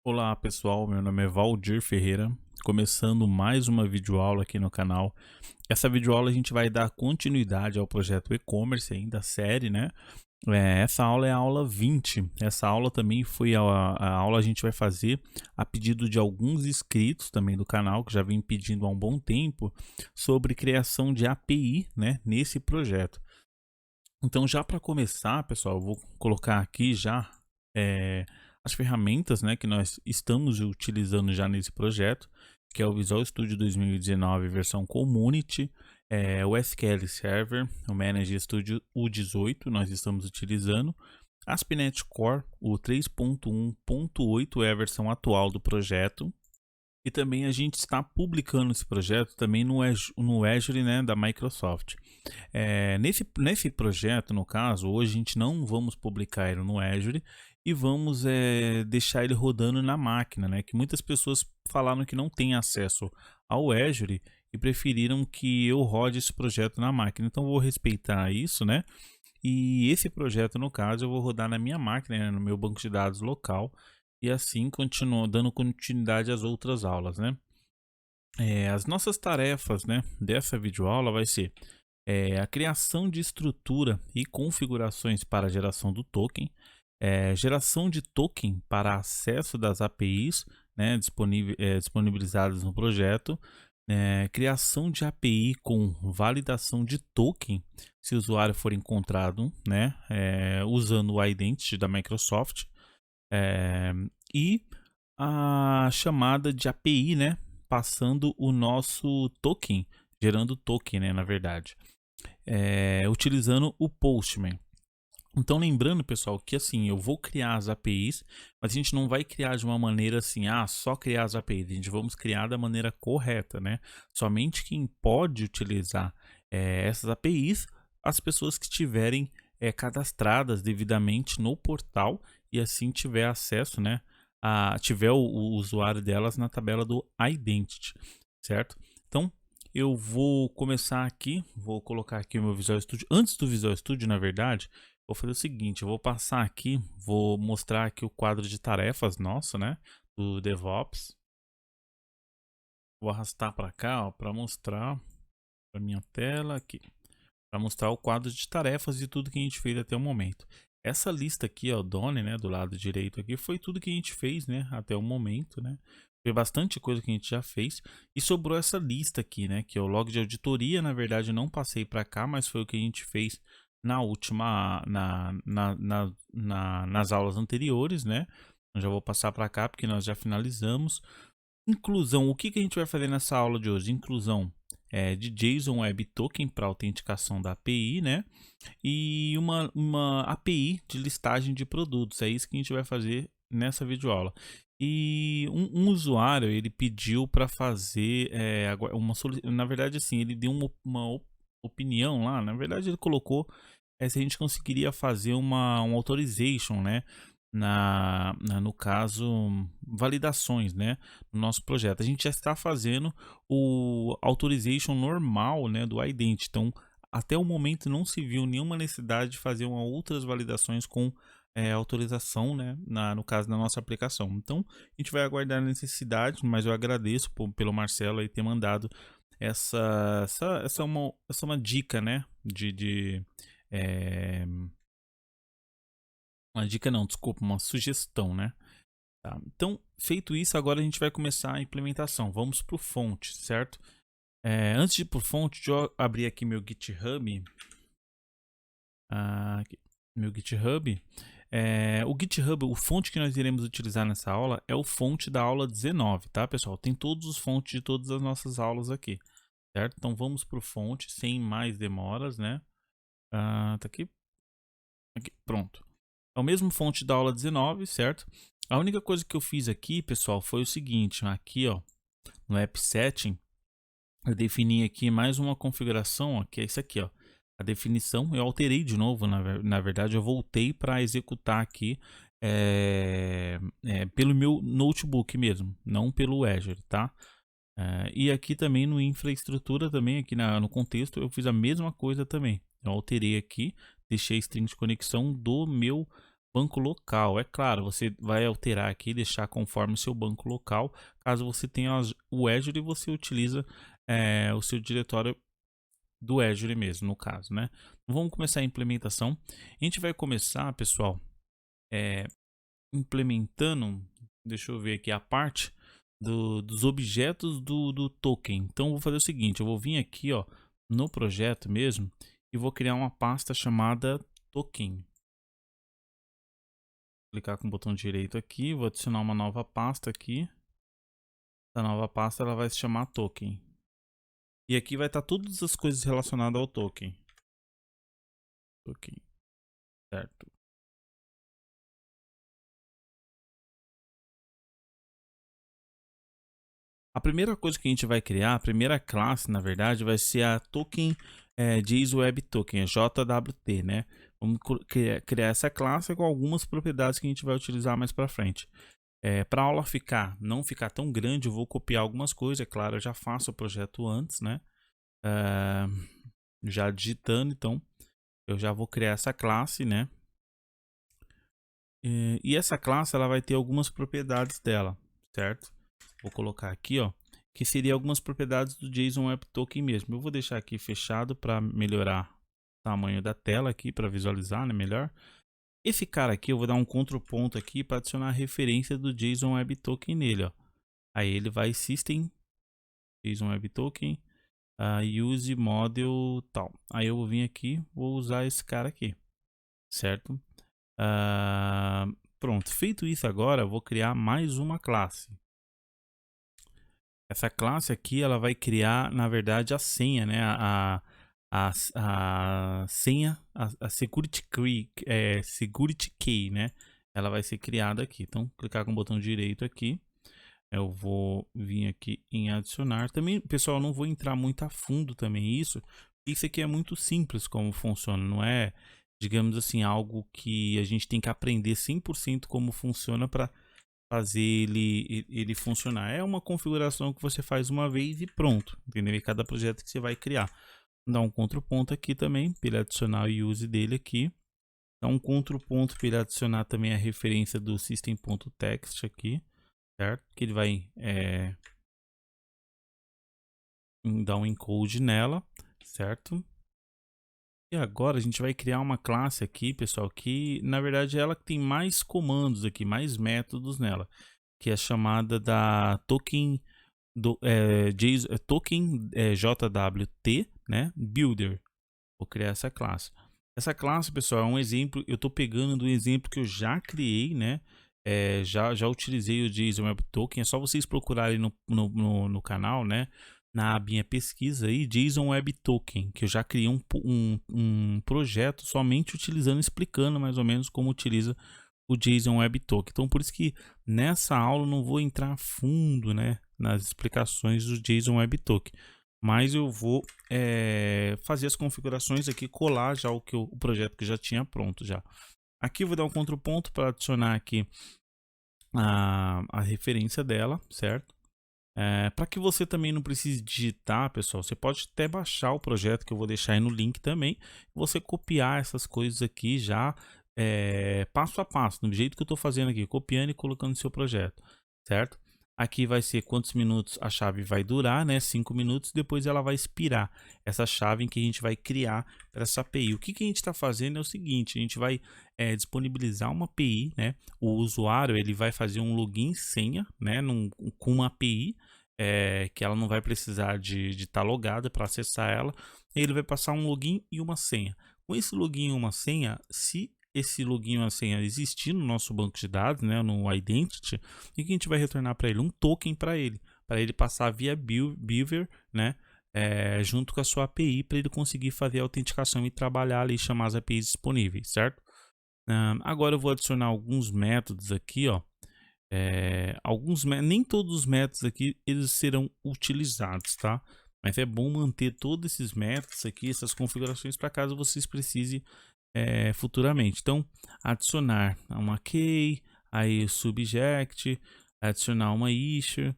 Olá pessoal, meu nome é Valdir Ferreira, começando mais uma videoaula aqui no canal. Essa videoaula a gente vai dar continuidade ao projeto e-commerce aí da série, né? Essa aula é a aula 20. Essa aula também foi a aula a gente vai fazer a pedido de alguns inscritos também do canal, que já vem pedindo há um bom tempo, sobre criação de API, né, nesse projeto. Então, já para começar, pessoal, eu vou colocar aqui já eh, as ferramentas, né, que nós estamos utilizando já nesse projeto, que é o Visual Studio 2019 versão Community, o SQL Server, o Manage Studio U18 nós estamos utilizando, ASP.NET Core, o 3.1.8 é a versão atual do projeto, e também a gente está publicando esse projeto também no Azure, né, da Microsoft. Nesse projeto, no caso, hoje a gente não vamos publicar ele no Azure e vamos deixar ele rodando na máquina, né? Que muitas pessoas falaram que não tem acesso ao Azure e preferiram que eu rode esse projeto na máquina. Então eu vou respeitar isso, né? E esse projeto, no caso, eu vou rodar na minha máquina, né, no meu banco de dados local, e assim continuo dando continuidade às outras aulas, né? As nossas tarefas, né, dessa videoaula vai ser a criação de estrutura e configurações para a geração do token, geração de token para acesso das APIs, né, disponibilizadas no projeto, criação de API com validação de token, se o usuário for encontrado, né, usando o Identity da Microsoft, eh, e a chamada de API, né, passando o nosso token, gerando token, né, na verdade, utilizando o Postman. Então, lembrando, pessoal, que assim, eu vou criar as APIs, mas a gente não vai criar de uma maneira assim, só criar as APIs. A gente vamos criar da maneira correta, né? Somente quem pode utilizar essas APIs, as pessoas que estiverem cadastradas devidamente no portal e assim tiver acesso, né? Tiver o usuário delas na tabela do Identity, certo? Então, eu vou começar aqui, vou colocar aqui o meu Visual Studio. Antes do Visual Studio, na verdade, vou fazer o seguinte, eu vou passar aqui, vou mostrar aqui o quadro de tarefas nosso, né, do DevOps. Vou arrastar para cá, para mostrar para minha tela aqui, para mostrar o quadro de tarefas de tudo que a gente fez até o momento. Essa lista aqui, ó, Done, né, do lado direito aqui, foi tudo que a gente fez, né, até o momento, né. Foi bastante coisa que a gente já fez e sobrou essa lista aqui, né, que é o log de auditoria. Na verdade, eu não passei para cá, mas foi o que a gente fez na última, nas aulas anteriores, né. Eu já vou passar para cá porque nós já finalizamos. Inclusão, o que que a gente vai fazer nessa aula de hoje? Inclusão de JSON Web Token para autenticação da API, né? E uma API de listagem de produtos. É isso que a gente vai fazer nessa videoaula. E um usuário, ele pediu para fazer na verdade, assim, ele deu uma opinião lá. Na verdade, ele colocou se a gente conseguiria fazer um authorization, né? No caso, validações, né, no nosso projeto. A gente já está fazendo o authorization normal, né, do Identity. Então, até o momento não se viu nenhuma necessidade de fazer outras validações com autorização, né, no caso da nossa aplicação. Então, a gente vai aguardar a necessidade, mas eu agradeço pelo Marcelo aí ter mandado essa uma dica, né, é, uma dica não, desculpa, uma sugestão, né? Tá. Então, feito isso, agora a gente vai começar a implementação. Vamos para o fonte, certo? Antes de ir para o fonte, deixa eu abrir aqui meu GitHub. Aqui, meu GitHub. O GitHub, o fonte que nós iremos utilizar nessa aula é o fonte da aula 19, tá, pessoal? Tem todos os fontes de todas as nossas aulas aqui, certo? Então, vamos para o fonte, sem mais demoras, né? Tá aqui. Aqui, pronto. É o mesmo fonte da aula 19, certo? A única coisa que eu fiz aqui, pessoal, foi o seguinte, aqui, ó, no app setting, eu defini aqui mais uma configuração, ó, que é isso aqui, ó. A definição, eu alterei de novo, na verdade, eu voltei para executar aqui pelo meu notebook mesmo, não pelo Azure, tá? E aqui também no infraestrutura, também aqui no contexto, eu fiz a mesma coisa também. Eu alterei aqui, deixei a string de conexão do meu banco local. É claro, você vai alterar aqui, deixar conforme o seu banco local. Caso você tenha o Azure e você utiliza o seu diretório do Azure mesmo, no caso, né? Vamos começar a implementação. A gente vai começar, pessoal, implementando, deixa eu ver aqui a parte dos objetos do token. Então, eu vou fazer o seguinte, eu vou vir aqui, ó, no projeto mesmo, e vou criar uma pasta chamada token. Clicar com o botão direito aqui, vou adicionar uma nova pasta aqui. Essa nova pasta ela vai se chamar token. E aqui vai estar todas as coisas relacionadas ao token. Token, certo? A primeira coisa que a gente vai criar, a primeira classe, na verdade, vai ser a token JSON Web Token, a JWT, né? Vamos criar essa classe com algumas propriedades que a gente vai utilizar mais para frente. Para a aula não ficar tão grande, eu vou copiar algumas coisas, é claro, eu já faço o projeto antes, né? Já digitando, então eu já vou criar essa classe, né? E essa classe ela vai ter algumas propriedades dela, certo? Vou colocar aqui, ó, que seria algumas propriedades do JSON Web Token mesmo. Eu vou deixar aqui fechado para melhorar o tamanho da tela aqui para visualizar, né, melhor. Esse cara aqui eu vou dar um contraponto aqui para adicionar a referência do JSON Web Token nele, ó. Aí ele vai System JSON Web Token use model tal. Aí eu vou vir aqui, vou usar esse cara aqui, certo? Pronto, feito isso agora, eu vou criar mais uma classe. Essa classe aqui, ela vai criar, na verdade, a senha, né? A senha, a security key, né? Ela vai ser criada aqui. Então, clicar com o botão direito aqui. Eu vou vir aqui em adicionar. Também, pessoal, não vou entrar muito a fundo também isso. Isso aqui é muito simples como funciona. Não é, digamos assim, algo que a gente tem que aprender 100% como funciona para fazer ele funcionar. É uma configuração que você faz uma vez e pronto, entendeu? E cada projeto que você vai criar. Dá um contraponto aqui também, para ele adicionar o use dele aqui. Dá um contraponto para ele adicionar também a referência do system.text aqui, certo? Que ele vai dar um encode nela, certo? E agora a gente vai criar uma classe aqui, pessoal, que na verdade ela tem mais comandos aqui, mais métodos nela, que é chamada da token token JWT, né, builder. Vou criar essa classe. Essa classe, pessoal, é um exemplo. Eu estou pegando do exemplo que eu já criei, né? Já utilizei o JSON Web Token. É só vocês procurarem no canal, né? Na abinha pesquisa aí, JSON Web Token, que eu já criei um projeto somente utilizando, explicando mais ou menos como utiliza o JSON Web Token. Então, por isso que nessa aula eu não vou entrar a fundo, né, nas explicações do JSON Web Token, mas eu vou fazer as configurações aqui, colar já o projeto que já tinha pronto já. Aqui eu vou dar um contraponto para adicionar aqui a referência dela, certo? Para que você também não precise digitar, pessoal, você pode até baixar o projeto que eu vou deixar aí no link também. Você copiar essas coisas aqui já passo a passo, do jeito que eu estou fazendo aqui, copiando e colocando no seu projeto, certo? Aqui vai ser quantos minutos a chave vai durar, né? 5 minutos, depois ela vai expirar. Essa chave em que a gente vai criar para essa API. O que a gente está fazendo é o seguinte, a gente vai disponibilizar uma API, né? O usuário ele vai fazer um login e senha, né? Com uma API, que ela não vai precisar de estar logada para acessar ela. Ele vai passar um login e uma senha. Com esse login e uma senha, se esse login e uma senha existir no nosso banco de dados, né, no Identity, e que a gente vai retornar para ele um token para ele passar via Beaver, né, junto com a sua API para ele conseguir fazer a autenticação e trabalhar ali, chamar as APIs disponíveis, certo? Agora eu vou adicionar alguns métodos aqui, ó. Nem todos os métodos aqui eles serão utilizados, tá? Mas é bom manter todos esses métodos aqui, essas configurações, para caso vocês precisem futuramente. Então, adicionar uma key, aí o subject, adicionar uma issue,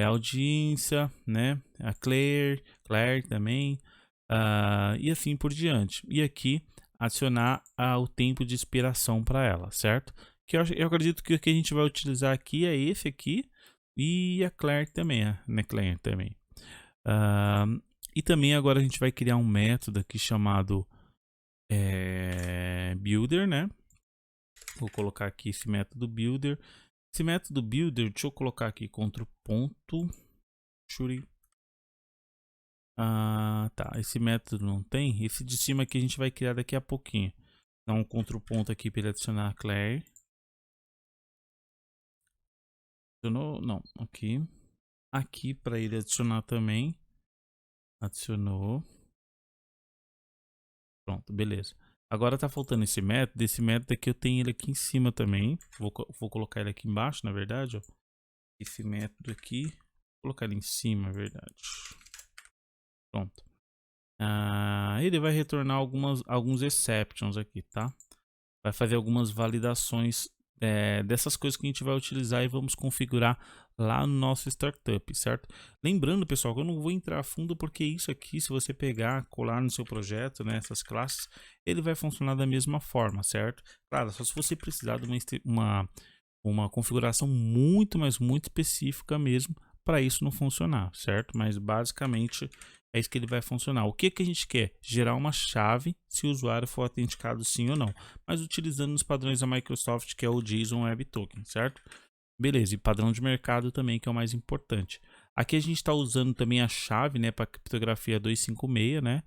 audiência, né? A Claire também, e assim por diante. E aqui adicionar o tempo de expiração para ela, certo? Que eu acredito que o que a gente vai utilizar aqui é esse aqui e a Claire também, né? Claire também. E também agora a gente vai criar um método aqui chamado builder, né? Vou colocar aqui esse método builder. Esse método builder, deixa eu colocar aqui contra o ponto. Tá, esse método não tem. Esse de cima aqui a gente vai criar daqui a pouquinho. Dá um contra o ponto aqui para ele adicionar a Claire. Adicionou? Não, aqui. Aqui para ele adicionar também. Adicionou. Pronto, beleza. Agora tá faltando esse método. Esse método aqui eu tenho ele aqui em cima também. Vou colocar ele aqui embaixo, na verdade. Ó. Esse método aqui. Vou colocar ele em cima, na verdade. Pronto. Ele vai retornar alguns exceptions aqui, tá? Vai fazer algumas validações dessas coisas que a gente vai utilizar e vamos configurar lá no nosso startup, certo? Lembrando, pessoal, que eu não vou entrar a fundo porque isso aqui, se você pegar, colar no seu projeto, né, essas classes, ele vai funcionar da mesma forma, certo? Claro, só se você precisar de uma configuração muito, mas muito específica mesmo para isso não funcionar, certo? Mas basicamente é isso que ele vai funcionar. O que a gente quer? Gerar uma chave se o usuário for autenticado sim ou não, mas utilizando os padrões da Microsoft, que é o JSON Web Token, certo? Beleza, e padrão de mercado também, que é o mais importante. Aqui a gente está usando também a chave, né, para criptografia 256, né?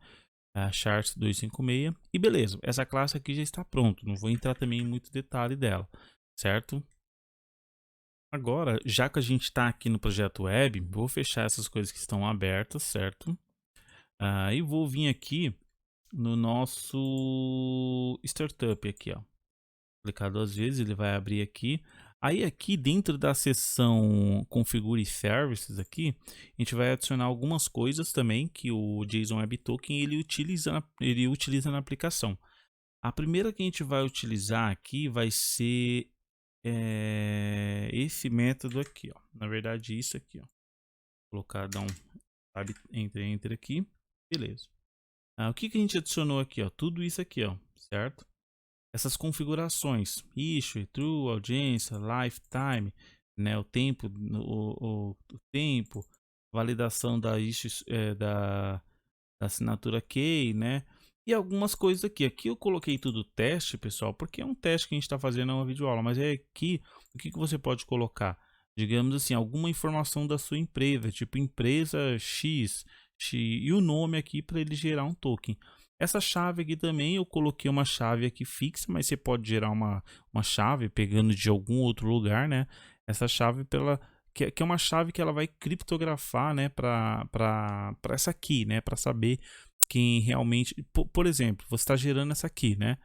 A SHA-256. E beleza, essa classe aqui já está pronta. Não vou entrar também em muito detalhe dela, certo? Agora, já que a gente está aqui no projeto web, vou fechar essas coisas que estão abertas, certo? E vou vir aqui no nosso startup aqui, ó. Clicar 2 vezes, ele vai abrir aqui. Aí aqui dentro da seção configure services aqui, a gente vai adicionar algumas coisas também que o JSON Web Token ele utiliza na aplicação. A primeira que a gente vai utilizar aqui vai ser esse método aqui, ó. Na verdade, isso aqui, ó. Vou colocar, dar um tab, enter aqui, beleza. O que a gente adicionou aqui, ó? Tudo isso aqui, ó, certo? Essas configurações, issue, true, audiência, lifetime, né? O tempo, o tempo, validação da issue, da assinatura key, né? E algumas coisas aqui. Aqui eu coloquei tudo teste, pessoal, porque é um teste que a gente está fazendo, é uma videoaula. Mas é aqui, o que você pode colocar? Digamos assim, alguma informação da sua empresa, tipo empresa X e o nome aqui para ele gerar um token. Essa chave aqui também, eu coloquei uma chave aqui fixa, mas você pode gerar uma chave pegando de algum outro lugar, né? Essa chave que é uma chave que ela vai criptografar, né, para essa aqui, né, para saber quem realmente, por exemplo, você está gerando essa aqui, né?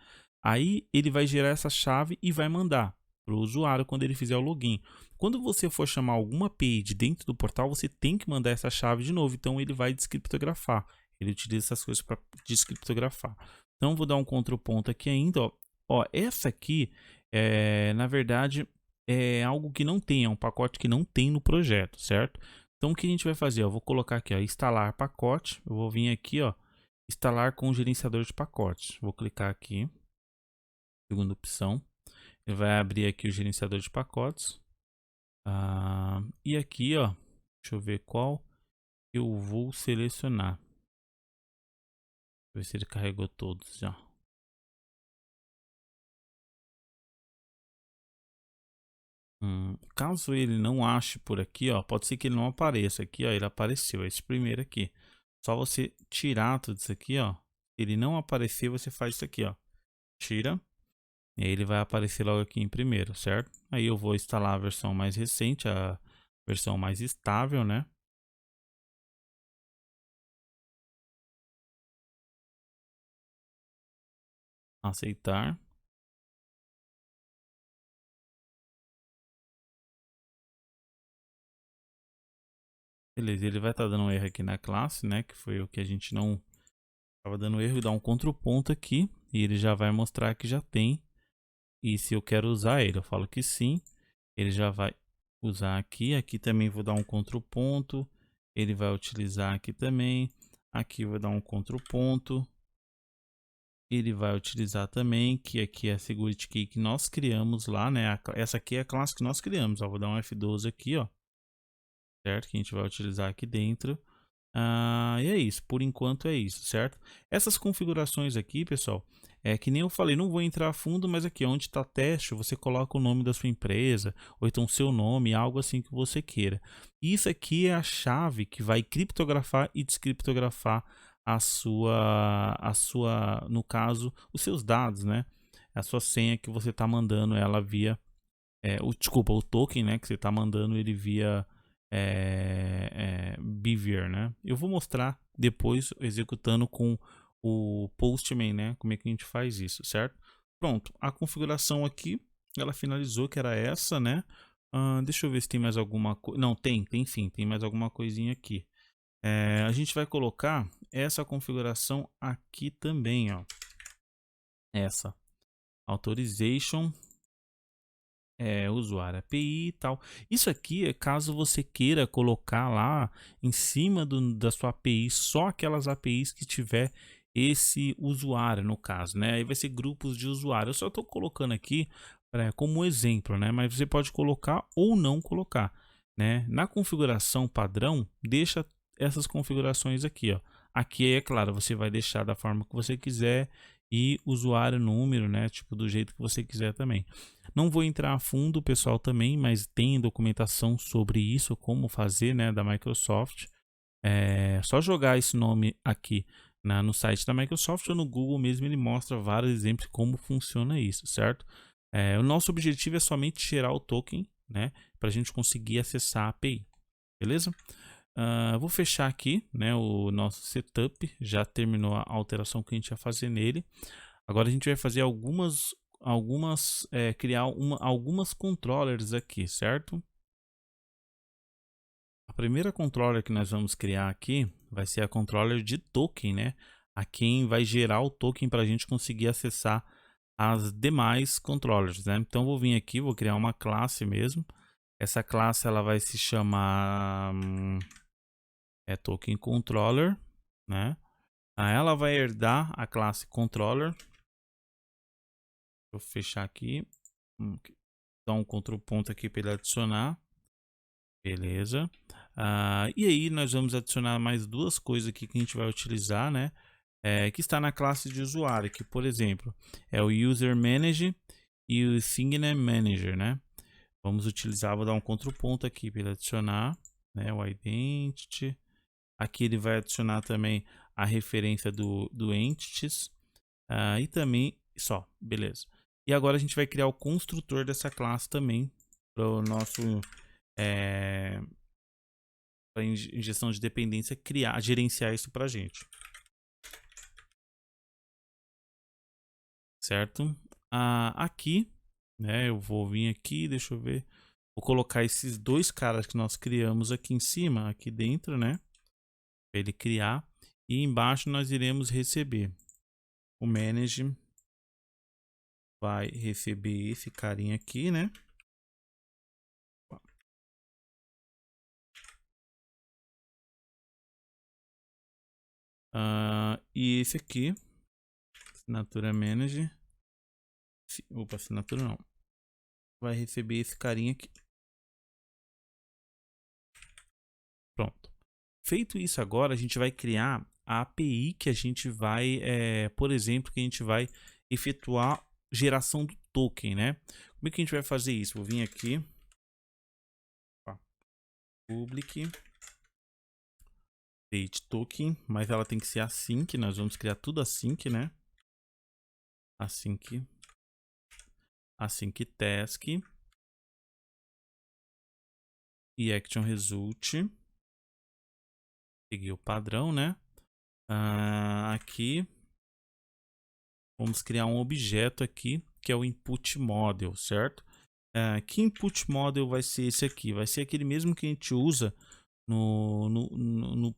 Aí ele vai gerar essa chave e vai mandar para o usuário quando ele fizer o login. Quando você for chamar alguma API de dentro do portal, você tem que mandar essa chave de novo, então ele vai descriptografar. Ele utiliza essas coisas para descriptografar. Então vou dar um contraponto aqui ainda, ó, essa aqui na verdade é algo que não tem, é um pacote que não tem no projeto, certo? Então o que a gente vai fazer? Eu vou colocar aqui, ó, instalar pacote. Eu vou vir aqui, ó, instalar com o gerenciador de pacotes. Vou clicar aqui, segunda opção. Ele vai abrir aqui o gerenciador de pacotes. E aqui, ó, deixa eu ver qual eu vou selecionar. Ver se ele carregou todos já. Caso ele não ache por aqui, ó, pode ser que ele não apareça aqui, ó, ele apareceu, esse primeiro aqui. Só você tirar tudo isso aqui, ó. Se ele não aparecer, você faz isso aqui, ó. Tira. E aí ele vai aparecer logo aqui em primeiro, certo? Aí eu vou instalar a versão mais recente, a versão mais estável, né? Aceitar. Beleza, ele vai estar dando um erro aqui na classe, né? Que foi o que a gente não estava dando erro. Dá um contraponto aqui e ele já vai mostrar que já tem. E se eu quero usar ele, eu falo que sim. Ele já vai usar aqui. Aqui também vou dar um contraponto. Ele vai utilizar aqui também. Aqui vou dar um contraponto. ele vai utilizar também, que aqui é a security key que nós criamos lá, né? Essa aqui é a classe que nós criamos, ó. Vou dar um F12 aqui, ó. Certo? Que a gente vai utilizar aqui dentro. E é isso, por enquanto é isso, certo? Essas configurações aqui, pessoal, é que nem eu falei, não vou entrar a fundo, mas aqui onde está teste, você coloca o nome da sua empresa, ou então seu nome, algo assim que você queira. Isso aqui é a chave que vai criptografar e descriptografar no caso, os seus dados, né? A sua senha que você está mandando ela via, desculpa, o token, né? Que você está mandando ele via Beaver, né? Eu vou mostrar depois executando com o Postman, né? Como é que a gente faz isso, certo? Pronto, a configuração aqui, ela finalizou, que era essa, né? Deixa eu ver se tem mais alguma coisa. Não, tem sim, tem mais alguma coisinha aqui. A gente vai colocar essa configuração aqui também, ó. Essa authorization, usuário API e tal. Isso aqui é caso você queira colocar lá em cima da sua API só aquelas APIs que tiver esse usuário, no caso, né? Aí vai ser grupos de usuários. Eu só estou colocando aqui como exemplo, né? Mas você pode colocar ou não colocar, né? Na configuração padrão, deixa essas configurações aqui, ó. Aqui é claro, você vai deixar da forma que você quiser e usuário, número, né? Tipo do jeito que você quiser também. Não vou entrar a fundo, pessoal, também, mas tem documentação sobre isso, como fazer, né, da Microsoft. É só jogar esse nome aqui no site da Microsoft ou no Google mesmo, ele mostra vários exemplos de como funciona isso, certo? O nosso objetivo é somente gerar o token, né, para a gente conseguir acessar a API, beleza? Vou fechar aqui, né, o nosso setup, já terminou a alteração que a gente ia fazer nele. Agora a gente vai fazer criar algumas controllers aqui, certo? A primeira controller que nós vamos criar aqui vai ser a controller de token, né? A quem vai gerar o token para a gente conseguir acessar as demais controllers, né? Então vou vir aqui, vou criar uma classe mesmo. Essa classe ela vai se chamar token controller, né? Aí ela vai herdar a classe controller. Vou fechar aqui. Dar um Ctrl ponto aqui para ele adicionar. Beleza. E aí nós vamos adicionar mais duas coisas aqui que a gente vai utilizar, né? Que está na classe de usuário, que por exemplo é o User Manager e o Sign Manager, né? Vamos utilizar, vou dar um Ctrl ponto aqui para ele adicionar, né? O Identity. Aqui ele vai adicionar também a referência do Entities. E também só, beleza. E agora a gente vai criar o construtor dessa classe também para o nosso para injeção de dependência gerenciar isso para a gente, certo? Aqui, né? Eu vou vir aqui, deixa eu ver, vou colocar esses dois caras que nós criamos aqui em cima, aqui dentro, né? Para ele criar e embaixo nós iremos receber o manage vai receber esse carinha aqui, né? E esse aqui, assinatura manager, opa, assinatura não, vai receber esse carinha aqui. Pronto. Feito isso agora, a gente vai criar a API que a gente vai, por exemplo, que a gente vai efetuar geração do token, né? Como é que a gente vai fazer isso? Vou vir aqui, public date token, mas ela tem que ser async, nós vamos criar tudo async, né? Async task e action result. Seguir o padrão, né? Aqui vamos criar um objeto aqui que é o input model, certo? Que input model vai ser esse aqui? Vai ser aquele mesmo que a gente usa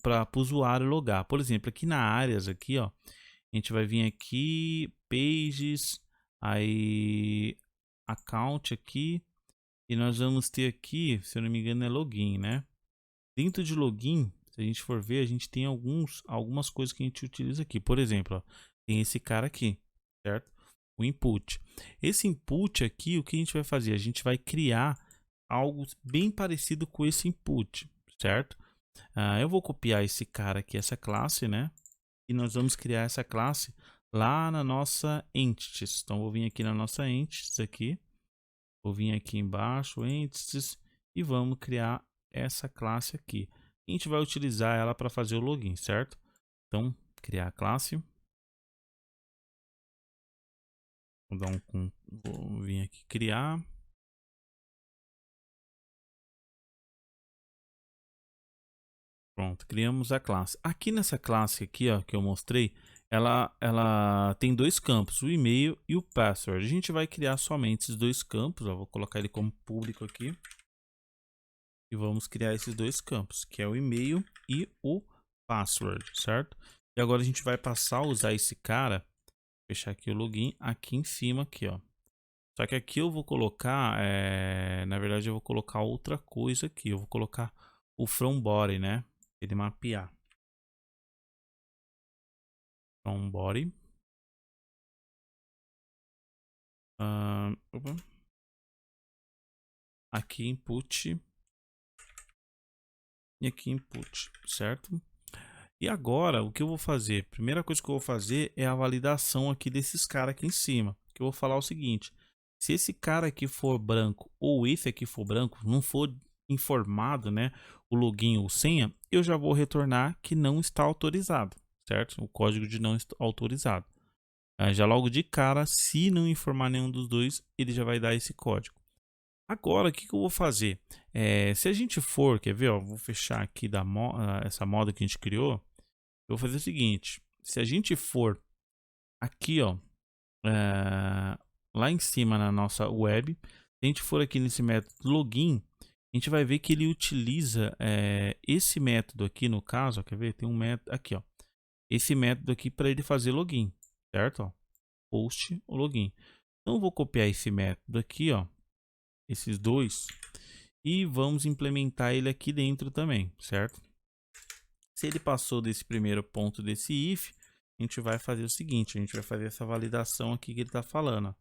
para o usuário logar. Por exemplo, aqui na áreas aqui, ó, a gente vai vir aqui, pages, aí account aqui, e nós vamos ter aqui, se eu não me engano, é login, né? Dentro de login, se a gente for ver, a gente tem algumas coisas que a gente utiliza aqui. Por exemplo, ó, tem esse cara aqui, certo? O input. Esse input aqui, o que a gente vai fazer? A gente vai criar algo bem parecido com esse input, certo? Eu vou copiar esse cara aqui, essa classe, né? E nós vamos criar essa classe lá na nossa entities. Então, vou vir aqui na nossa entities aqui. Vou vir aqui embaixo, entities, e vamos criar essa classe aqui. A gente vai utilizar ela para fazer o login, certo? Então, criar a classe. Vou vir aqui criar. Pronto, criamos a classe. Aqui nessa classe aqui, ó, que eu mostrei, ela tem dois campos, o e-mail e o password. A gente vai criar somente esses dois campos, ó, vou colocar ele como público aqui. E vamos criar esses dois campos, que é o e-mail e o password, certo? E agora a gente vai passar a usar esse cara, fechar aqui o login, aqui em cima, aqui, ó. Só que aqui eu vou colocar, na verdade eu vou colocar outra coisa aqui, eu vou colocar o from body, né? Ele mapear. From body. Aqui input. E aqui input, certo? E agora, o que eu vou fazer? Primeira coisa que eu vou fazer é a validação aqui desses caras aqui em cima. Que eu vou falar o seguinte: se esse cara aqui for branco ou esse aqui for branco, não for informado, né, o login ou senha, eu já vou retornar que não está autorizado, certo? O código de não autorizado. Já logo de cara, se não informar nenhum dos dois, ele já vai dar esse código. Agora, o que eu vou fazer? Se a gente for, quer ver, ó, vou fechar aqui essa moda que a gente criou. Eu vou fazer o seguinte: se a gente for aqui, ó, lá em cima na nossa web, se a gente for aqui nesse método login, a gente vai ver que ele utiliza esse método aqui, no caso, ó, quer ver? Tem um método aqui, ó, esse método aqui para ele fazer login, certo? Ó, post o login. Então, eu vou copiar esse método aqui, ó, esses dois, e vamos implementar ele aqui dentro também, certo? Se ele passou desse primeiro ponto desse if, a gente vai fazer o seguinte: a gente vai fazer essa validação aqui que ele está falando, ó.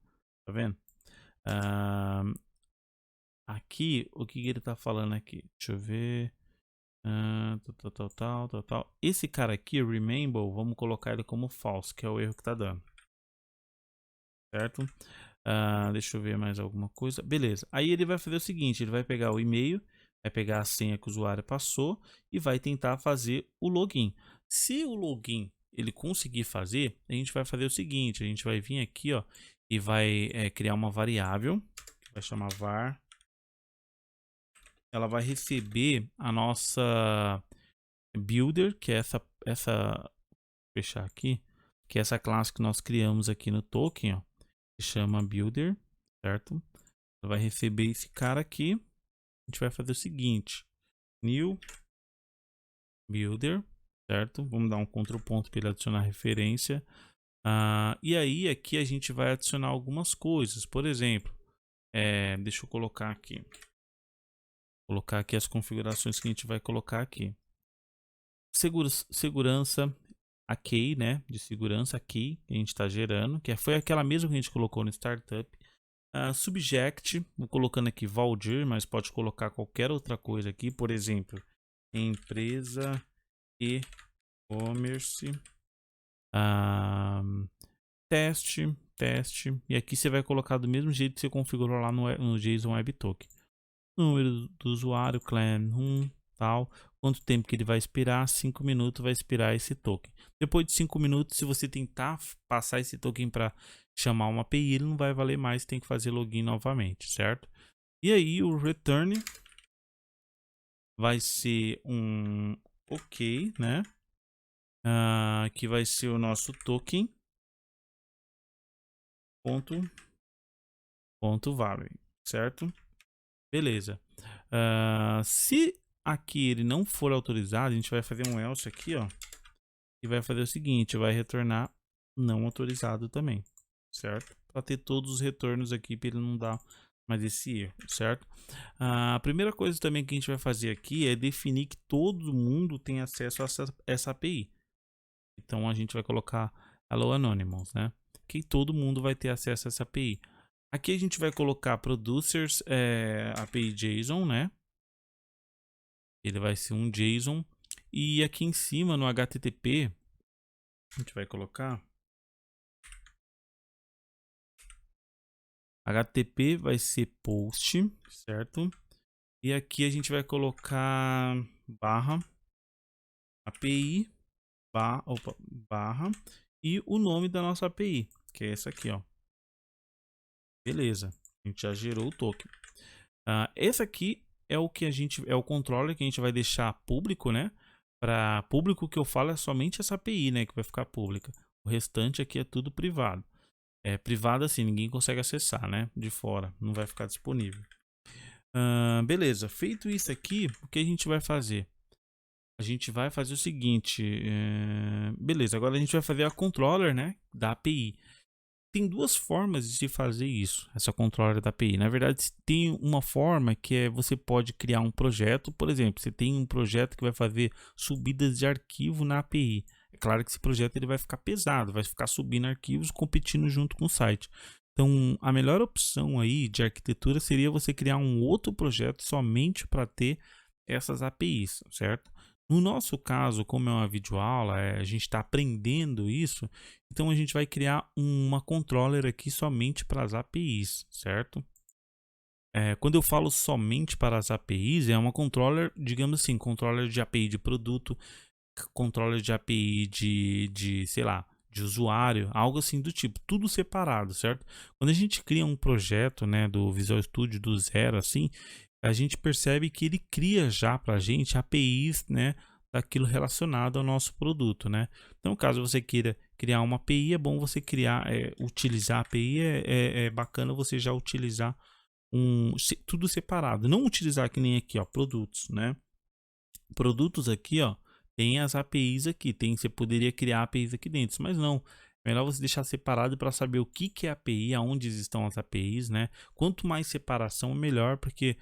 Tá vendo? Aqui, o que ele está falando aqui? Deixa eu ver. Tal. Esse cara aqui, remember, vamos colocar ele como false, que é o erro que está dando, certo? Deixa eu ver mais alguma coisa. Beleza. Aí ele vai fazer o seguinte: ele vai pegar o e-mail, vai pegar a senha que o usuário passou e vai tentar fazer o login. Se o login ele conseguir fazer, a gente vai fazer o seguinte: a gente vai vir aqui, ó, e vai criar uma variável que vai chamar var. Ela vai receber a nossa builder, que é essa fechar aqui, que é essa classe que nós criamos aqui no token, ó, que chama builder, certo? Vai receber esse cara aqui. A gente vai fazer o seguinte: new builder, certo? Vamos dar um Ctrl ponto para ele adicionar referência. E aí aqui a gente vai adicionar algumas coisas. Por exemplo, deixa eu colocar aqui. Colocar aqui as configurações que a gente vai colocar aqui. Segurança, a key, né? De segurança, a key que a gente está gerando, que foi aquela mesma que a gente colocou no startup. Subject, vou colocando aqui Valdir, mas pode colocar qualquer outra coisa aqui, por exemplo, empresa e-commerce, teste, e aqui você vai colocar do mesmo jeito que você configurou lá no JSON Web Token. Número do usuário, clan 1, tal, quanto tempo que ele vai expirar, 5 minutos vai expirar esse token. Depois de 5 minutos, se você tentar passar esse token para chamar uma API, ele não vai valer mais, tem que fazer login novamente, certo? E aí o return vai ser um ok, né? Que vai ser o nosso token ponto value, certo? Beleza. Se aqui ele não for autorizado, a gente vai fazer um else aqui, ó, e vai fazer o seguinte: vai retornar não autorizado também, certo? Para ter todos os retornos aqui, para ele não dar mais esse erro, certo? A primeira coisa também que a gente vai fazer aqui é definir que todo mundo tem acesso a essa API. Então a gente vai colocar Hello Anonymous, né? que todo mundo vai ter acesso a essa API. Aqui a gente vai colocar producers API JSON, né? Ele vai ser um JSON. E aqui em cima no HTTP, a gente vai colocar HTTP vai ser post, certo? E aqui a gente vai colocar barra API barra e o nome da nossa API, que é essa aqui, ó. Beleza, a gente já gerou o token. Esse aqui é o que é o controller que a gente vai deixar público, né? Para público que eu falo é somente essa API, né, que vai ficar pública. O restante aqui é tudo privado. É privado assim, ninguém consegue acessar, né? De fora, não vai ficar disponível. Beleza, feito isso aqui, o que a gente vai fazer? A gente vai fazer o seguinte, beleza, agora a gente vai fazer a controller, né, da API. Tem duas formas de se fazer isso, essa controller da API. Na verdade, tem uma forma que é você pode criar um projeto, por exemplo, você tem um projeto que vai fazer subidas de arquivo na API. É claro que esse projeto ele vai ficar pesado, vai ficar subindo arquivos, competindo junto com o site. Então, a melhor opção aí de arquitetura seria você criar um outro projeto somente para ter essas APIs, certo? No nosso caso, como é uma videoaula, a gente está aprendendo isso, então a gente vai criar uma controller aqui somente para as APIs, certo? Quando eu falo somente para as APIs, é uma controller, digamos assim, controller de API de produto, controller de API sei lá, de usuário, algo assim do tipo, tudo separado, certo? Quando a gente cria um projeto, né, do Visual Studio do zero, assim, a gente percebe que ele cria já para a gente APIs, né, daquilo relacionado ao nosso produto, né? Então, caso você queira criar uma API, é bom você criar, utilizar a API, é bacana você já utilizar tudo separado, não utilizar que nem aqui, ó, produtos, né? Produtos aqui, ó, tem as APIs aqui, você poderia criar APIs aqui dentro, mas não. Melhor você deixar separado para saber o que é API, aonde estão as APIs, né? Quanto mais separação, melhor, porque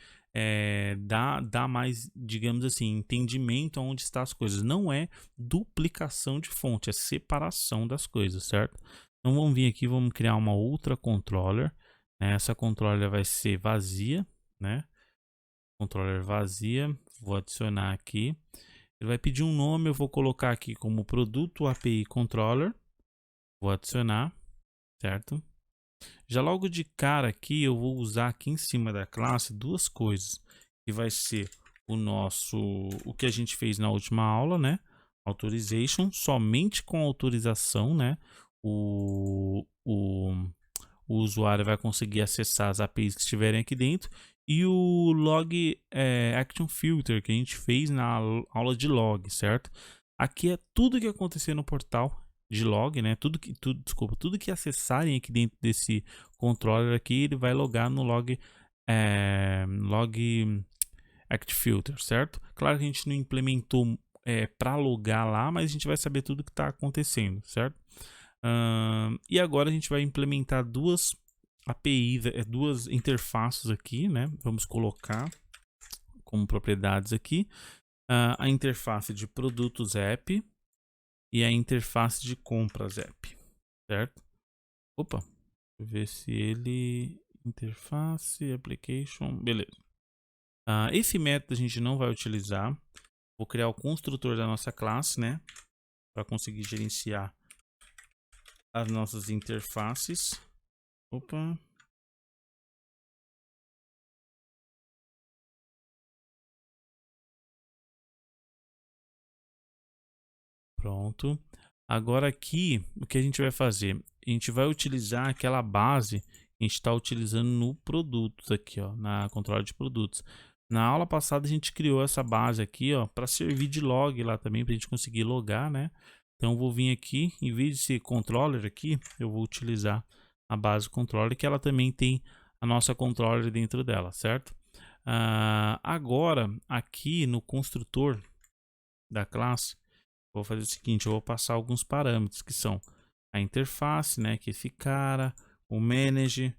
dá mais, digamos assim, entendimento aonde estão as coisas. Não é duplicação de fonte, é separação das coisas, certo? Então vamos vir aqui, vamos criar uma outra controller. Essa controller vai ser vazia, né? Controller vazia, vou adicionar aqui. Ele vai pedir um nome, eu vou colocar aqui como produto API controller. Vou adicionar, certo? Já logo de cara aqui eu vou usar aqui em cima da classe duas coisas, que vai ser o que a gente fez na última aula, né? Authorization, somente com autorização, né? O usuário vai conseguir acessar as APIs que estiverem aqui dentro. E o log action filter que a gente fez na aula de log, certo? Aqui é tudo que acontecer no portal de log, né? Tudo que acessarem aqui dentro desse controller aqui, ele vai logar no log act filter, certo? Claro que a gente não implementou para logar lá, mas a gente vai saber tudo que está acontecendo, certo? E agora a gente vai implementar duas APIs, duas interfaces aqui, né? Vamos colocar como propriedades aqui a interface de produtos app e a interface de compras app, certo? Opa, deixa eu ver se interface, application, beleza. Esse método a gente não vai utilizar. Vou criar o construtor da nossa classe, né? Para conseguir gerenciar as nossas interfaces. Opa. Pronto. Agora aqui, o que a gente vai fazer? A gente vai utilizar aquela base que a gente está utilizando no produtos aqui, ó, na controle de produtos. Na aula passada a gente criou essa base aqui, ó, para servir de log lá também, para a gente conseguir logar, né? Então eu vou vir aqui, em vez de ser controller aqui, eu vou utilizar a base controller, que ela também tem a nossa controller dentro dela, certo? Agora, aqui no construtor da classe, vou fazer o seguinte, eu vou passar alguns parâmetros que são a interface, né, que esse cara, o manager,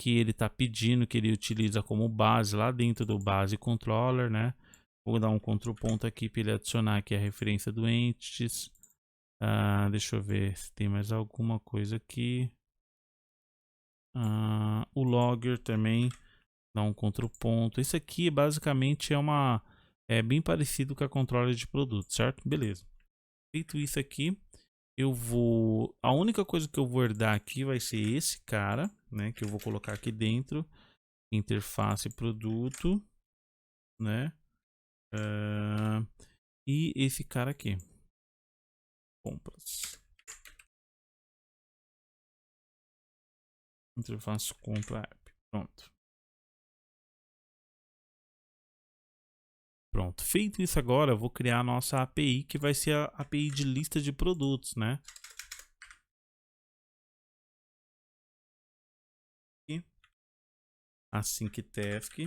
que ele está pedindo, que ele utiliza como base lá dentro do base controller, né. Vou dar um Ctrl ponto aqui para ele adicionar aqui a referência do entities. Deixa eu ver se tem mais alguma coisa aqui. O logger também dá um contraponto. Isso aqui basicamente é bem parecido com a controller de produto, certo? Beleza. Feito isso aqui, a única coisa que eu vou herdar aqui vai ser esse cara, né? Que eu vou colocar aqui dentro, interface produto, né? E esse cara aqui, compras. Interface compra app. Pronto. Pronto. Feito isso agora, eu vou criar a nossa API, que vai ser a API de lista de produtos, né? E async task,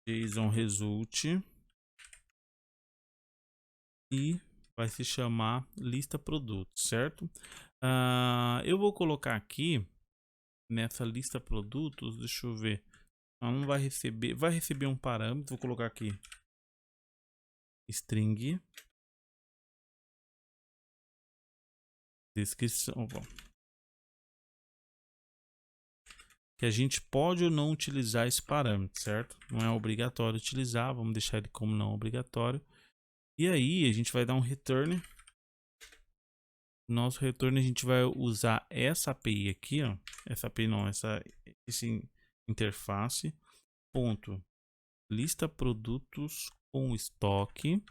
JSON result e vai se chamar lista produtos, certo? Eu vou colocar aqui nessa lista produtos, deixa eu ver. Ela não vai receber um parâmetro, vou colocar aqui string descrição, bom, que a gente pode ou não utilizar esse parâmetro, certo? Não é obrigatório utilizar, vamos deixar ele como não obrigatório. E aí a gente vai dar um return. Nosso retorno a gente vai usar essa API aqui, ó. Essa API não, esse interface ponto lista produtos com estoque.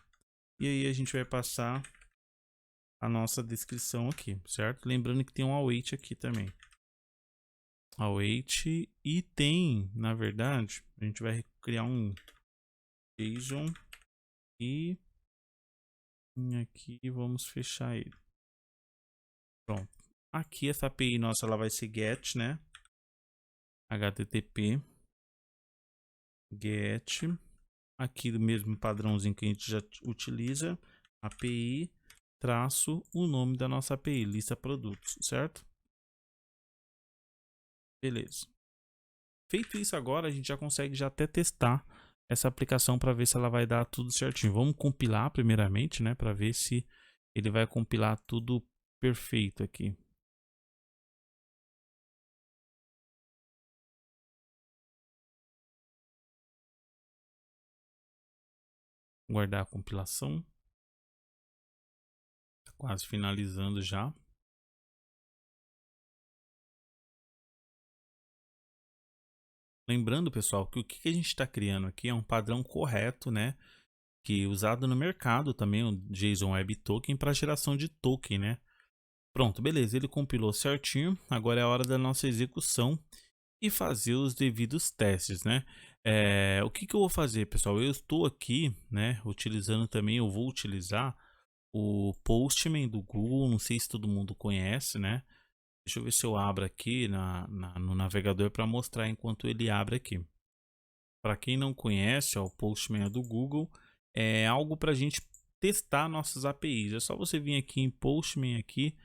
E aí a gente vai passar a nossa descrição aqui, certo? Lembrando que tem um await aqui também. Await e tem, na verdade, a gente vai criar um JSON e aqui vamos fechar ele. Pronto. Aqui essa API nossa ela vai ser get, né? HTTP get, aqui do mesmo padrãozinho que a gente já utiliza, API traço o nome da nossa API, lista produtos, certo? Beleza. Feito isso agora, a gente já consegue já até testar essa aplicação para ver se ela vai dar tudo certinho. Vamos compilar primeiramente, né, para ver se ele vai compilar tudo perfeito aqui. Guardar a compilação. Tá quase finalizando já. Lembrando, pessoal, que o que a gente está criando aqui é um padrão correto, né? Que é usado no mercado também, o JSON Web Token, para geração de token, né? Pronto, beleza, ele compilou certinho. Agora é a hora da nossa execução e fazer os devidos testes, né? O que eu vou fazer, pessoal? Eu estou aqui, né? Utilizando também, eu vou utilizar o Postman do Google. Não sei se todo mundo conhece, né? Deixa eu ver se eu abro aqui no navegador para mostrar enquanto ele abre aqui. Para quem não conhece, ó, o Postman do Google é algo para a gente testar nossas APIs. É só você vir aqui em Postman aqui,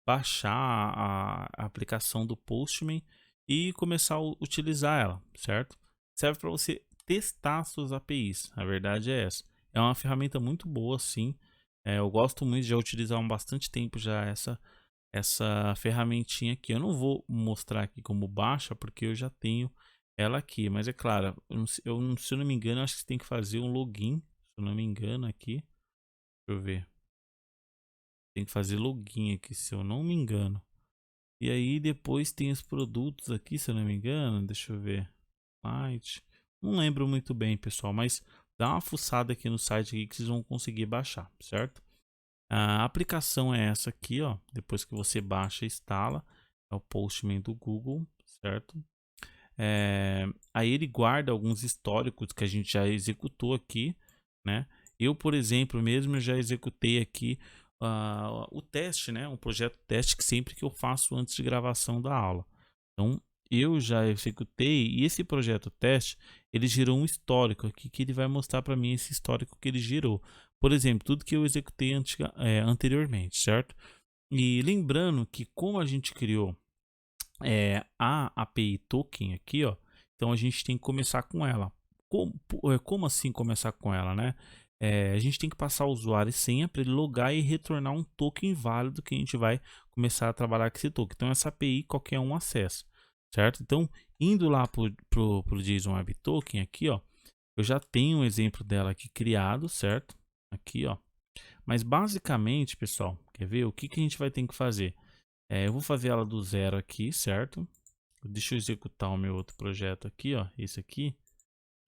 baixar a aplicação do Postman e começar a utilizar ela, certo? Serve para você testar suas APIs. A verdade é essa. É uma ferramenta muito boa, sim. Eu gosto muito, já utilizar há bastante tempo já essa ferramentinha aqui. Eu não vou mostrar aqui como baixa, porque eu já tenho ela aqui. Mas é claro, se eu não me engano, acho que você tem que fazer um login. Se eu não me engano aqui. Deixa eu ver. Tem que fazer login aqui, se eu não me engano. E aí depois tem os produtos aqui, se eu não me engano. Deixa eu ver. Site. Não lembro muito bem, pessoal, mas dá uma fuçada aqui no site aqui que vocês vão conseguir baixar, certo? A aplicação é essa aqui, ó. Depois que você baixa e instala, é o Postman do Google, certo? Aí ele guarda alguns históricos que a gente já executou aqui, né? Eu, por exemplo, mesmo já executei aqui o teste, né? Um projeto teste que sempre que eu faço antes de gravação da aula. Então, eu já executei e esse projeto teste, ele gerou um histórico aqui que ele vai mostrar para mim esse histórico que ele gerou. Por exemplo, tudo que eu executei anteriormente, certo? E lembrando que como a gente criou a API token aqui, ó, então a gente tem que começar com ela. Como assim começar com ela, né? a gente tem que passar o usuário e senha para ele logar e retornar um token válido que a gente vai começar a trabalhar com esse token. Então essa API qualquer um acessa, certo? Então indo lá pro JSON Web Token aqui, ó, eu já tenho um exemplo dela aqui criado, certo? Aqui, ó. Mas basicamente, pessoal, quer ver o que a gente vai ter que fazer? Eu vou fazer ela do zero aqui, certo? Deixa eu executar o meu outro projeto aqui, ó, esse aqui,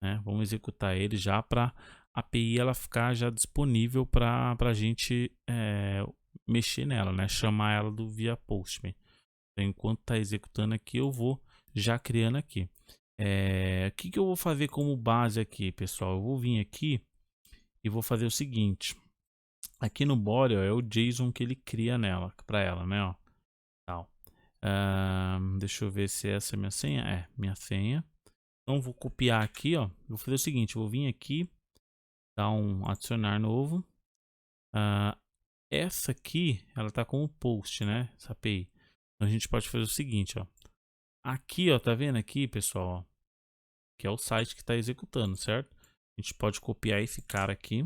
né? Vamos executar ele já para a API ela ficar já disponível para a gente mexer nela, né? Chamar ela do via Postman. Então, enquanto está executando aqui, eu vou já criando aqui. O que eu vou fazer como base aqui, pessoal? Eu vou vir aqui e vou fazer o seguinte. Aqui no body, ó, é o JSON que ele cria nela, para ela, né? Ó, tal. Deixa eu ver se essa é minha senha. É, minha senha. Então vou copiar aqui, ó. Vou fazer o seguinte, vou vir aqui, dar um adicionar novo. Essa aqui, ela tá como post, né? Essa API. Então a gente pode fazer o seguinte, ó. Aqui, ó, tá vendo aqui, pessoal? Ó, que é o site que está executando, certo? A gente pode copiar esse cara aqui.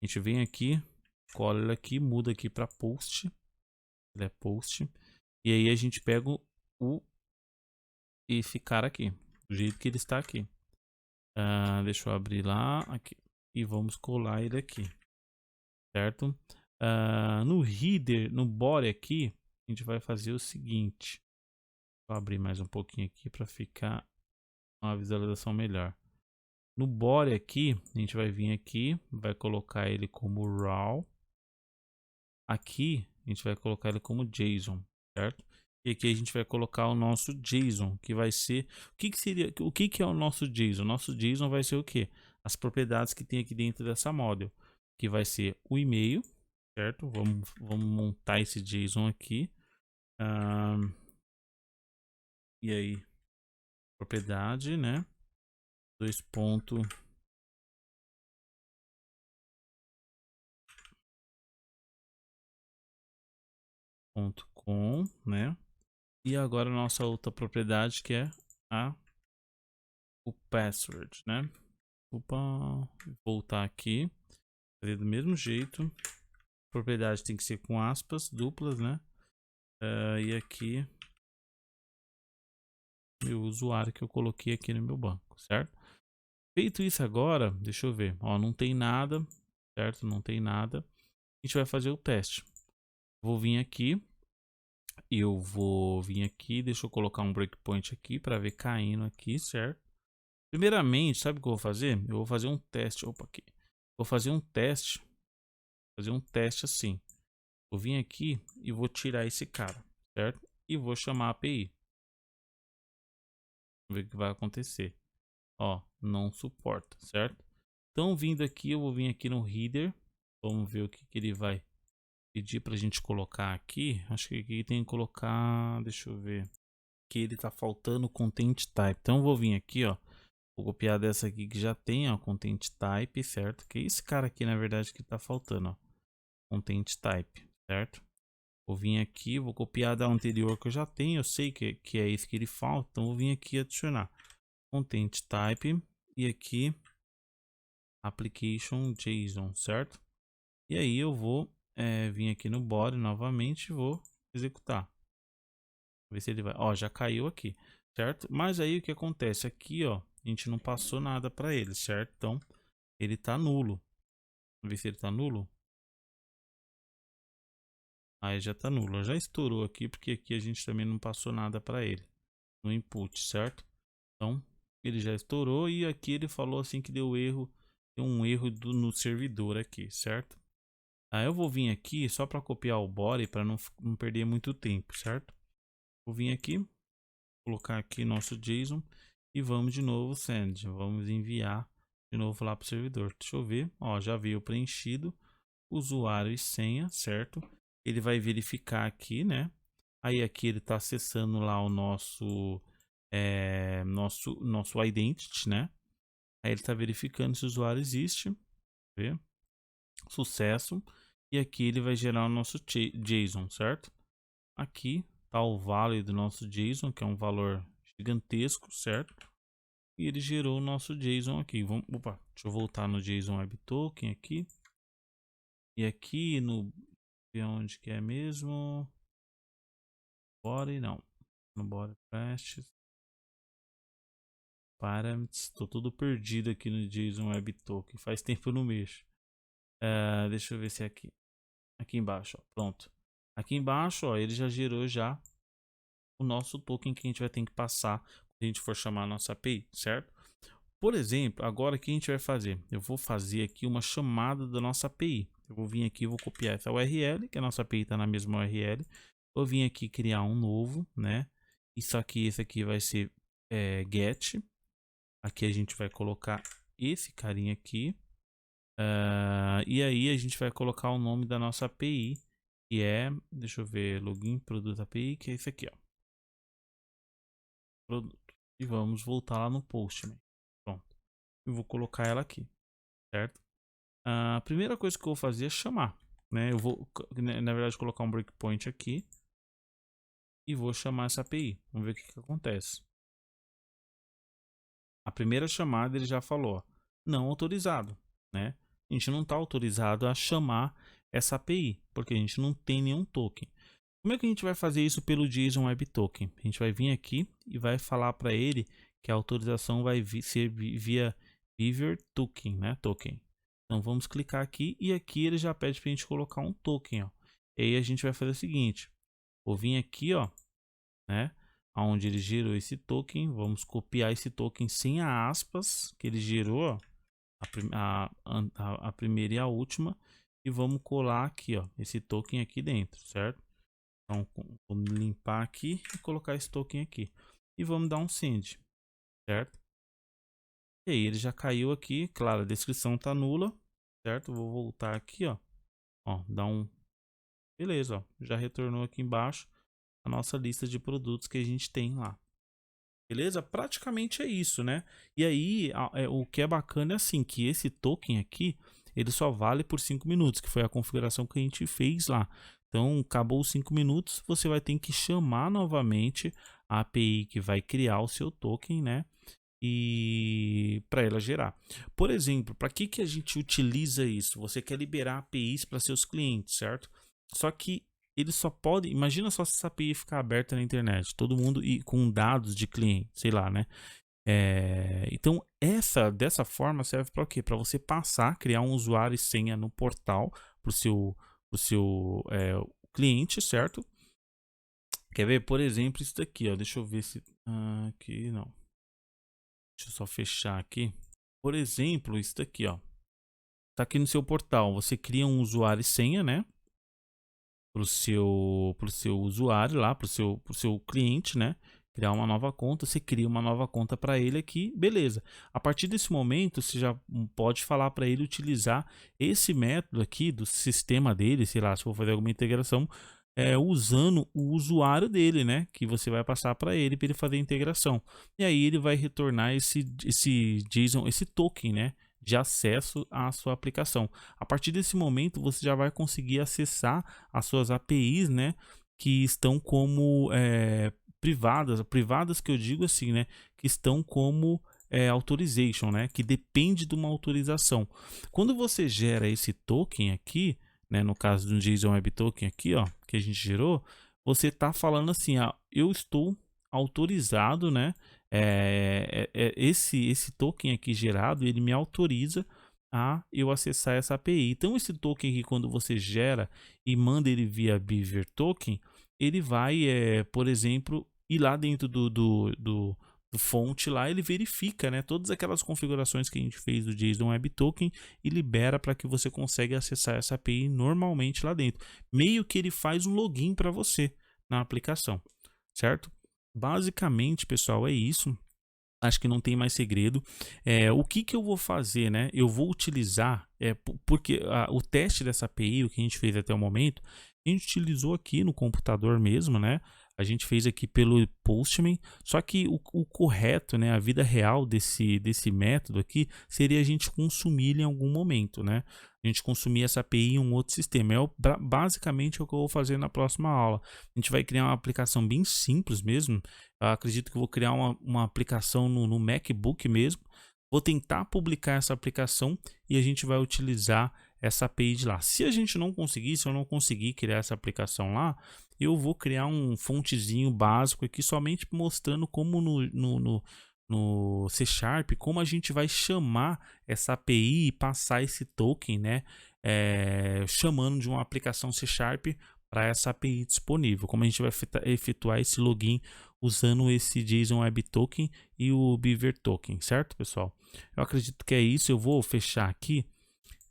A gente vem aqui, cola ele aqui, muda aqui para post. Ele é post. E aí a gente pega esse cara aqui, do jeito que ele está aqui. Deixa eu abrir lá aqui e vamos colar ele aqui, certo? No header, no body aqui, a gente vai fazer o seguinte. Vou abrir mais um pouquinho aqui para ficar uma visualização melhor. No body aqui, a gente vai vir aqui, vai colocar ele como raw. Aqui, a gente vai colocar ele como JSON, certo? E aqui a gente vai colocar o nosso JSON, que vai ser... O que é o nosso JSON? O nosso JSON vai ser o quê? As propriedades que tem aqui dentro dessa model, que vai ser o e-mail, certo? Vamos montar esse JSON aqui. E aí, propriedade, né? 2 ponto... .com, né? E agora a nossa outra propriedade que é o password, né? Voltar aqui, fazer do mesmo jeito. A propriedade tem que ser com aspas duplas, né? E aqui meu usuário que eu coloquei aqui no meu banco, certo? Feito isso agora, deixa eu ver, ó, não tem nada, certo? Não tem nada. A gente vai fazer o teste. Vou vir aqui. Deixa eu colocar um breakpoint aqui para ver caindo aqui, certo? Primeiramente, sabe o que eu vou fazer? Eu vou fazer um teste. Opa, aqui. Vou fazer um teste. Fazer um teste assim. Vou vir aqui e vou tirar esse cara, certo? E vou chamar a API. Vamos ver o que vai acontecer. Ó, não suporta, certo? Então, vindo aqui, eu vou vir aqui no header. Vamos ver o que ele vai pedir para a gente colocar aqui. Acho que aqui tem que colocar... Deixa eu ver. Que ele tá faltando content type. Então, eu vou vir aqui, ó. Vou copiar dessa aqui que já tem, ó, content type, certo? Que é esse cara aqui, na verdade, que tá faltando, ó. Content type, certo? Vou vir aqui, vou copiar da anterior que eu já tenho, eu sei que é isso que ele falta, então vou vir aqui adicionar content type e aqui application JSON, certo? E aí eu vou vir aqui no body novamente e vou executar. Ver se ele vai, ó, já caiu aqui, certo? Mas aí o que acontece aqui, ó, a gente não passou nada para ele, certo? Então ele tá nulo. Vamos ver se ele tá nulo. Aí já tá nulo. Já estourou aqui porque aqui a gente também não passou nada para ele no input, certo? Então ele já estourou e aqui ele falou assim que deu erro, deu um erro no servidor aqui, certo? Aí eu vou vir aqui só para copiar o body para não perder muito tempo, certo? Vou vir aqui, colocar aqui nosso JSON e vamos de novo send, vamos enviar de novo lá para o servidor. Deixa eu ver, ó, já veio preenchido, usuário e senha, certo? Ele vai verificar aqui, né? Aí aqui ele está acessando lá o nosso nosso identity, né? Aí ele está verificando se o usuário existe, vê? Sucesso. E aqui ele vai gerar o nosso JSON, certo? Aqui está o value do nosso JSON, que é um valor gigantesco, certo? e ele gerou o nosso JSON aqui. Opa, deixa eu voltar no JSON Web Token aqui. E aqui no... onde que é mesmo? Body, não. No Body Prestes. Parameters. Estou todo perdido aqui no JSON Web Token. Faz tempo que eu não mexo. Deixa eu ver se é aqui. Aqui embaixo, ó. Pronto. Aqui embaixo, ó, ele já gerou já o nosso token que a gente vai ter que passar quando a gente for chamar a nossa API, certo? Por exemplo, agora o que a gente vai fazer? Eu vou fazer aqui uma chamada da nossa API. Eu vou vir aqui, vou copiar essa URL, que a nossa API está na mesma URL. Vou vir aqui criar um novo, né? Isso aqui, esse aqui vai ser get. Aqui a gente vai colocar esse carinha aqui. E aí a gente vai colocar o nome da nossa API, que é, deixa eu ver, login produto API, que é esse aqui, ó. Produto. E vamos voltar lá no Postman. Pronto. Eu vou colocar ela aqui, certo? A primeira coisa que eu vou fazer é chamar, né? Eu vou, na verdade, colocar um breakpoint aqui e vou chamar essa API. Vamos ver o que acontece. A primeira chamada ele já falou, ó, não autorizado, né? A gente não está autorizado a chamar essa API, porque a gente não tem nenhum token. Como é que a gente vai fazer isso pelo JSON Web Token? A gente vai vir aqui e vai falar para ele que a autorização vai ser via Beaver Token, né? Token. Então vamos clicar aqui e aqui ele já pede para a gente colocar um token, ó. E aí a gente vai fazer o seguinte: vou vir aqui, ó, né? Onde ele gerou esse token, vamos copiar esse token sem a aspas que ele gerou, ó, a primeira e a última, e vamos colar aqui, ó, esse token aqui dentro, certo? Então, vou limpar aqui e colocar esse token aqui. E vamos dar um send, certo? E aí ele já caiu aqui, claro, a descrição tá nula, certo? Vou voltar aqui, ó, dar um... Beleza, ó, já retornou aqui embaixo a nossa lista de produtos que a gente tem lá. Beleza? Praticamente é isso, né? E aí, o que é bacana é assim, que esse token aqui, ele só vale por 5 minutos, que foi a configuração que a gente fez lá. Então, acabou os 5 minutos, você vai ter que chamar novamente a API que vai criar o seu token, né? E para ela gerar. Por exemplo, para que a gente utiliza isso? Você quer liberar APIs para seus clientes, certo? Só que ele só pode, imagina só se essa API ficar aberta na internet, todo mundo e com dados de cliente, sei lá, né? Então dessa forma serve para o quê? Para você passar, criar um usuário e senha no portal para o seu cliente, certo? Quer ver? Por exemplo, isso daqui, ó. Deixa eu ver se aqui não. Deixa eu só fechar aqui. Por exemplo, isso daqui, ó. Tá aqui no seu portal. Você cria um usuário e senha, né? Pro seu usuário lá, pro seu cliente, né? Criar uma nova conta, você cria uma nova conta para ele aqui, beleza. A partir desse momento, você já pode falar para ele utilizar esse método aqui do sistema dele, sei lá, se for fazer alguma integração, usando o usuário dele, né? Que você vai passar para ele fazer a integração. E aí ele vai retornar esse JSON, esse token, né? De acesso à sua aplicação. A partir desse momento, você já vai conseguir acessar as suas APIs, né? Que estão como privadas que eu digo assim, né? Que estão como authorization, né? Que depende de uma autorização. Quando você gera esse token aqui, né? No caso do JSON Web Token aqui, ó, que a gente gerou, você está falando assim, eu estou autorizado, né? Esse token aqui gerado, ele me autoriza a eu acessar essa API. Então esse token aqui, quando você gera e manda ele via Beaver Token, ele vai, por exemplo, ir lá dentro do fonte lá, ele verifica, né, todas aquelas configurações que a gente fez do JSON Web Token e libera para que você consiga acessar essa API normalmente lá dentro. Meio que ele faz um login para você na aplicação, certo? Basicamente, pessoal, é isso. Acho que não tem mais segredo. O que eu vou fazer, né? Eu vou utilizar, porque o teste dessa API, o que a gente fez até o momento, A gente utilizou aqui no computador mesmo, né? A gente fez aqui pelo Postman, só que o correto, né, a vida real desse método aqui seria a gente consumir ele em algum momento, né? A gente consumir essa API em um outro sistema. Basicamente é o que eu vou fazer na próxima aula. A gente vai criar uma aplicação bem simples mesmo. Eu acredito que eu vou criar uma aplicação no MacBook mesmo. Vou tentar publicar essa aplicação e a gente vai utilizar essa API de lá. Se a gente não conseguir, se eu não conseguir criar essa aplicação lá, eu vou criar um fontezinho básico aqui somente mostrando como no C Sharp, como a gente vai chamar essa API e passar esse token, né? Chamando de uma aplicação C Sharp para essa API disponível. Como a gente vai efetuar esse login usando esse JSON Web Token e o Beaver Token, certo, pessoal? Eu acredito que é isso. Eu vou fechar aqui.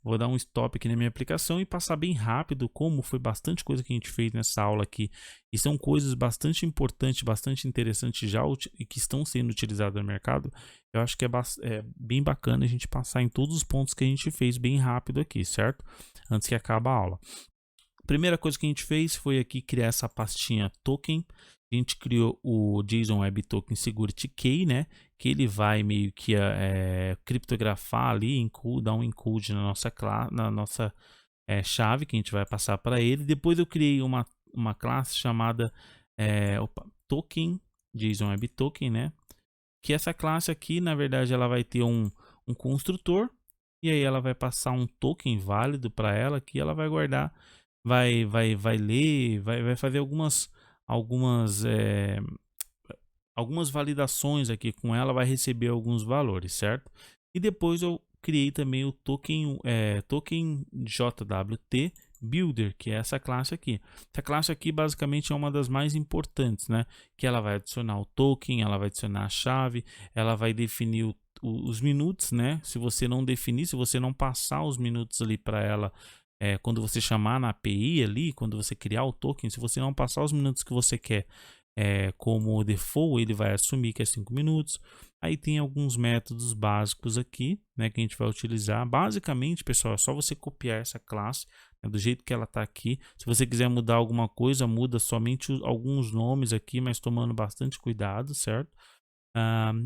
Vou dar um stop aqui na minha aplicação e passar bem rápido, como foi bastante coisa que a gente fez nessa aula aqui. E são coisas bastante importantes, bastante interessantes já e que estão sendo utilizadas no mercado. Eu acho que é bem bacana a gente passar em todos os pontos que a gente fez bem rápido aqui, certo? Antes que acabe a aula. Primeira coisa que a gente fez foi aqui criar essa pastinha token. A gente criou o JSON Web Token Security Key, né? Que ele vai meio que criptografar ali, dar um encode na nossa chave que a gente vai passar para ele. Depois eu criei uma classe chamada Token, JSON Web Token, né? Que essa classe aqui, na verdade, ela vai ter um construtor e aí ela vai passar um token válido para ela que ela vai guardar. Vai ler, vai fazer algumas validações aqui com ela, vai receber alguns valores, certo? E depois eu criei também o token JWT Builder, que é essa classe aqui. Essa classe aqui basicamente é uma das mais importantes, né? Que ela vai adicionar o token, ela vai adicionar a chave, ela vai definir os minutos, né? Se você não definir, se você não passar os minutos ali para ela, quando você chamar na API ali, quando você criar o token, se você não passar os minutos que você quer como default, ele vai assumir que é 5 minutos. Aí tem alguns métodos básicos aqui, né, que a gente vai utilizar. Basicamente, pessoal, é só você copiar essa classe, né, do jeito que ela está aqui. Se você quiser mudar alguma coisa, muda somente alguns nomes aqui, mas tomando bastante cuidado, certo?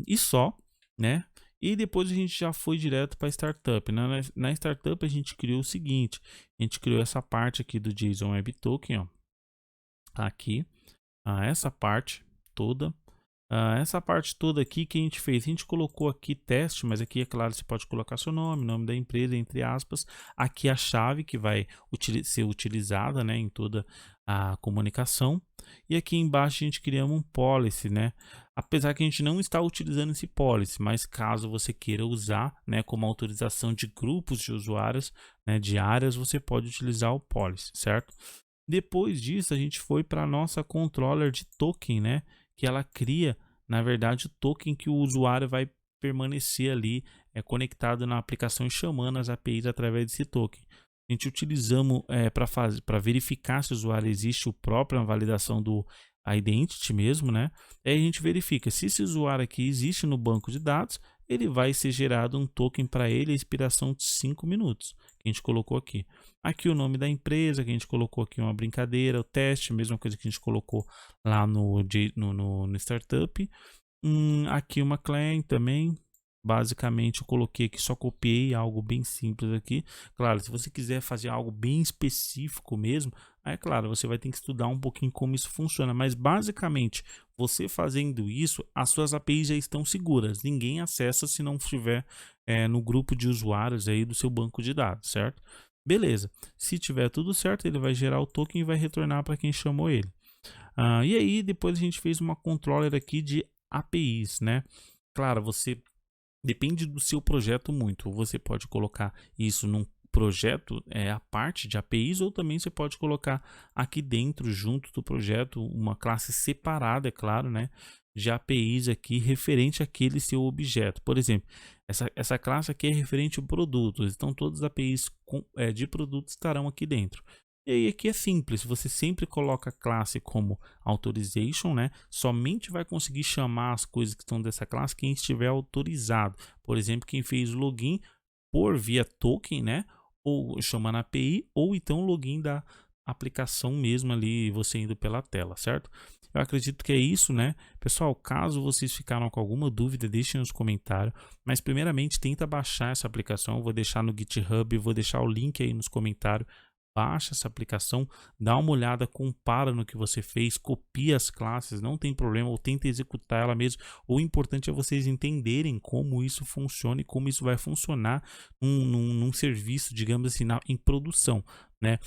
E só, né? E depois a gente já foi direto para a startup. Na startup a gente criou o seguinte: a gente criou essa parte aqui do JSON Web Token, ó, aqui, essa parte toda. Essa parte toda aqui que a gente fez, a gente colocou aqui teste, mas aqui é claro, você pode colocar seu nome da empresa, entre aspas. Aqui a chave que vai ser utilizada, né, em toda a comunicação. E aqui embaixo a gente criamos um policy, né? Apesar que a gente não está utilizando esse policy, mas caso você queira usar, né, como autorização de grupos de usuários, né, de áreas, você pode utilizar o policy, certo? Depois disso, a gente foi para a nossa controller de token, né? Que ela cria, na verdade, o token que o usuário vai permanecer ali conectado na aplicação e chamando as APIs através desse token. A gente utilizamos para verificar se o usuário existe, o próprio validação do identity mesmo, né? Aí a gente verifica se esse usuário aqui existe no banco de dados, ele vai ser gerado um token para ele, a expiração de 5 minutos, que a gente colocou aqui. Aqui o nome da empresa, que a gente colocou aqui uma brincadeira, o teste, mesma coisa que a gente colocou lá no startup. Aqui uma client também. Basicamente eu coloquei aqui, só copiei algo bem simples aqui. Claro, se você quiser fazer algo bem específico mesmo, aí é claro, você vai ter que estudar um pouquinho como isso funciona. Mas basicamente, você fazendo isso, as suas APIs já estão seguras. Ninguém acessa se não estiver no grupo de usuários aí do seu banco de dados, certo? Beleza, se tiver tudo certo, ele vai gerar o token e vai retornar para quem chamou ele. E aí, depois a gente fez uma controller aqui de APIs, né? Claro, você depende do seu projeto muito. Você pode colocar isso num projeto a parte de APIs, ou também você pode colocar aqui dentro, junto do projeto, uma classe separada, é claro, né? De APIs aqui referente àquele seu objeto. Por exemplo, essa classe aqui é referente a produtos, então todas as APIs de produtos estarão aqui dentro. E aí aqui é simples, você sempre coloca a classe como authorization, né? Somente vai conseguir chamar as coisas que estão dessa classe quem estiver autorizado. Por exemplo, quem fez o login via token, né? Ou chamando a API, ou então o login aplicação mesmo ali, você indo pela tela, certo? Eu acredito que é isso, né? Pessoal, caso vocês ficaram com alguma dúvida, deixem nos comentários. Mas primeiramente, tenta baixar essa aplicação. Eu vou deixar no GitHub, vou deixar o link aí nos comentários. Baixa essa aplicação, dá uma olhada, compara no que você fez, copia as classes, não tem problema, ou tenta executar ela mesmo. O importante é vocês entenderem como isso funciona e como isso vai funcionar num serviço, digamos assim, em produção, né?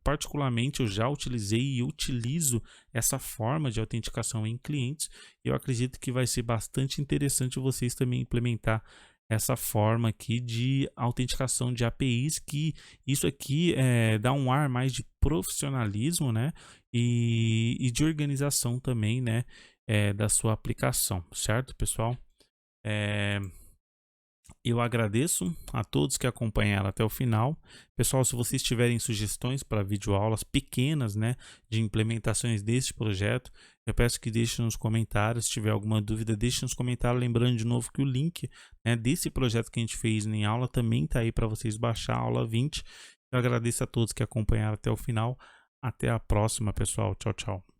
Particularmente, eu já utilizei e utilizo essa forma de autenticação em clientes. Eu acredito que vai ser bastante interessante vocês também implementar essa forma aqui de autenticação de APIs, que isso aqui dá um ar mais de profissionalismo, né? E de organização também, né? Da sua aplicação, certo, pessoal? Eu agradeço a todos que acompanharam até o final. Pessoal, se vocês tiverem sugestões para videoaulas pequenas, né, de implementações deste projeto, eu peço que deixem nos comentários. Se tiver alguma dúvida, deixe nos comentários. Lembrando de novo que o link, né, desse projeto que a gente fez em aula também está aí para vocês baixar, a aula 20. Eu agradeço a todos que acompanharam até o final. Até a próxima, pessoal. Tchau, tchau.